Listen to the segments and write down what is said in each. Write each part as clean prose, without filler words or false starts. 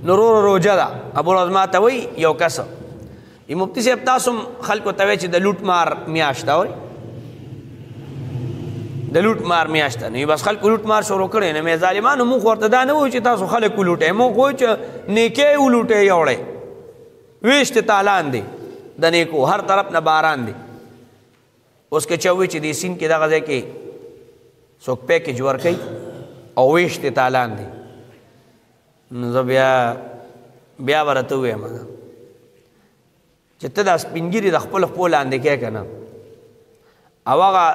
نورور روجه ده ابو رزما ته وی یو کس ای مفتی صاحب تاسو خلکو ته وی چې د لوټ مار میاشت وای د لوټ مار میاشت نه بس خلکو لوټ مار شروع کړي نه مې ظالمانو مو ورته دا نه وای چې تاسو خلکو لوټه مو خو چې نیکه ولوټه یوړې ویشت تالان دي د نیکو هر طرف نه باران دي اوس کې چوي چې د سین کې دغه ځای کې څوک پیکج ورکوي او ویشت تالان دي نو زه بیا ورته ووایم چې ته دا سپینګیري د خپل خپل لاندې کې که نه او هغه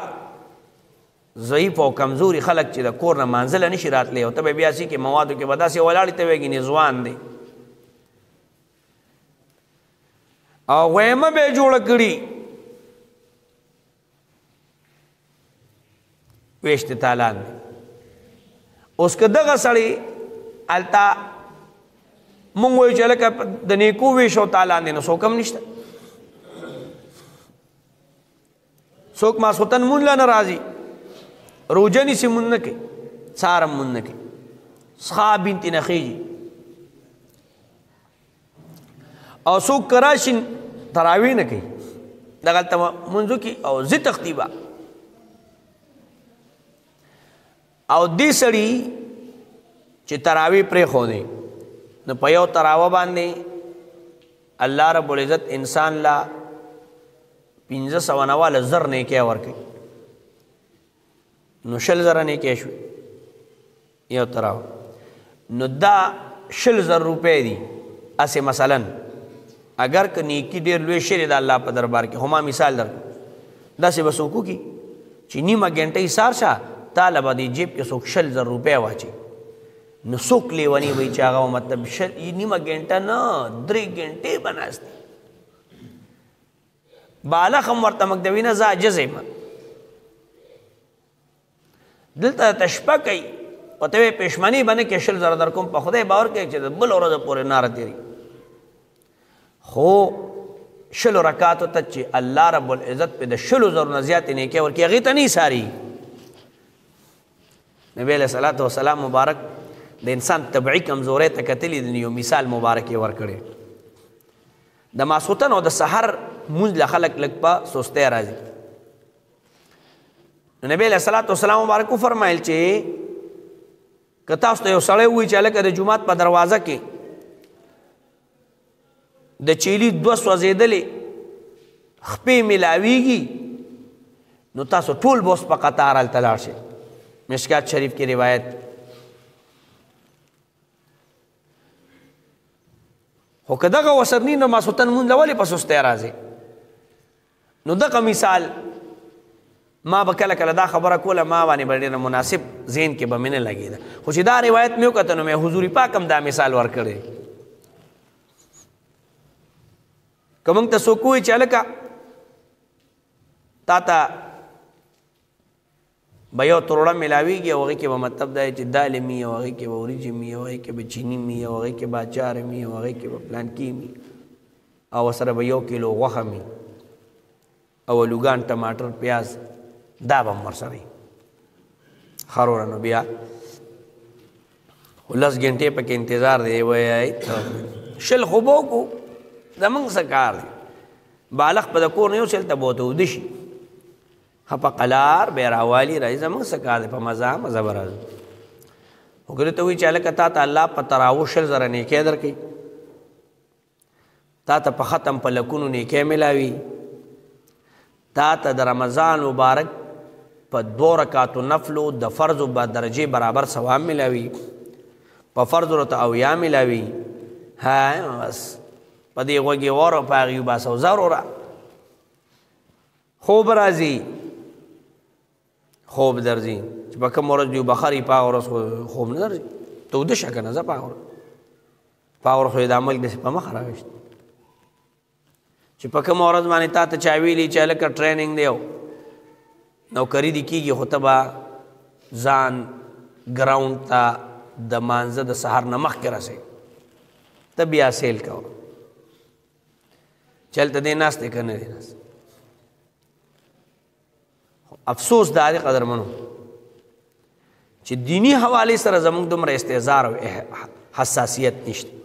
ضعیف او کمزوري خلک چې د کور نه منزله نشي راتلی او ته به بیا سي کې موادو کې به داسې ولاړې ته وایي ګینې ځوان دی او غیمه به یې جوړه کړي ویشت تالان دی اوس که دغه سړی هلته مونږ وایو چې هلکه د نیکو ویشو تالان دی نو څوک هم نشته څوک ماسخوتن مونږ له نه راځي روجه نیسي مونږ نه کوي سهار هم مونږ نه کوي څښا بنتې نه خیږي او څوک که راشي تراویح نه کوي دغلته مونځو کې او زه تختی به او دې سړي چې تراویح پرېښودې نو په یو تراوه باندې الله رب العزت انسان لا 500 زر نیکۍ ورکوي نو 100,000 نیکۍ شوې یو تراوه نو دا 100,000 روپۍ دي هسې مثلا اگر که نیکي ډېر لوی شی دی د الله په دربار کې هما مثال درکړو داسې به څوک وکړي چې نیمه ګنټه ایثار شه تاله به دې جیب کې څوک 100,000 روپۍ واچي نو څوک لیونی وایي چې هغه مطلب نیمه ګنټه نه 3 ګنټې به ناست دي بالغ هم ورته مکدوي نه زه عاجز یم دلته ته شپه کوي ورته وایي پښیماني به نه کې 100,000 در کوم په خدای باور کوي چې د بل ورځې پورې ناره تېري خو 100 رکعاتو ته چې الله رب العزت په د 100,000 نه زیاتې نیکۍ ورکړي هغې ته نه ایساري نبی علیه صلات وسلام مبارک د انسان طبعي کمزورۍ ته کتلي د یو مثال مبارک یې ورکړی د ماسخوتن او د سحر مونځ له خلک لږ په سستی راځي نو نبی علیه صلات وسلام مبارک وفرمایل چې که تاسو ته یو سړی ووایي چې هلکه د جومات په دروازه کې د چیلي 2 سوځېدلې خپې میلاویږي نو تاسو ټول به اوس په قطار هلته لاړ شئ مشکات شریف کی روایت خو که دغه وسرني نو ماسخوتن مونځ له ولې په سستی راځي نو دغه مثال ما به کله کله دا خبره کوله ما باندې به ډېره مناسب ذهن کې به مې نه لګېده خو چې دا روایت مې وکته نو مې حضور پاک هم دا مثال ورکړی که موږ ته څوک ووایي چې هلکه تا ته به یو تروړه میلاویږي او هغې کې به مطلب دا چې دالې مي او هغې کې به وریجې مي او هغې کې به چیني مي او هغې کې به اچار مي او هغې کې به پلانکي مي او ورسره به 1 کیلو غوښه مي او الوګان ټماټر پیاز دا به هم ورسره وي ښه وروره نو بیا خو 10 ګنټې پکې انتظار دی وایي 100 خو به وکړو زمونږ څه کار دی بالغ په د کور نه یو شل ته به ورته اوده شي ښه په قلار بیا راوالي راځي زمونږ څه کار دی په مزه مزه به راځو خو که ته وایي چې هلکه تا ته الله په تراوح 100,000 نیکۍ درکوي تا ته په ختم په لکونو نیکۍ میلاوي تا ته د رمضان مبارک په 2 رکعاتو نفلو د فرضو به درجې برابر ثواب میلاوي په فرضو ورته اویا میلاوي ها بس په دې غوږې وره په هغې وباسه او ضروره خوب راځي خوب درځي چې په کوم ورځ دوی بخاري په هغه ورځ خوب نه درځي ته اوده شه که نه زه په هغه ورځ خو یې دا ملک داسې په مخه راویشت چې په کومه ورځ باندې تا ته چا ویلي چې هلکه ټریننګ دی او نوکري دې کېږي خو ته به ځان ګراونډ ته د مانځه د سهار نه مخکې رسئ ته بیا سیل کوه چې هلته دی ناست دی که نه دی ناست افسوس دا دی قدرمنو چې دینی حوالې سره زموږ دومره استهزار او حساسیت نشته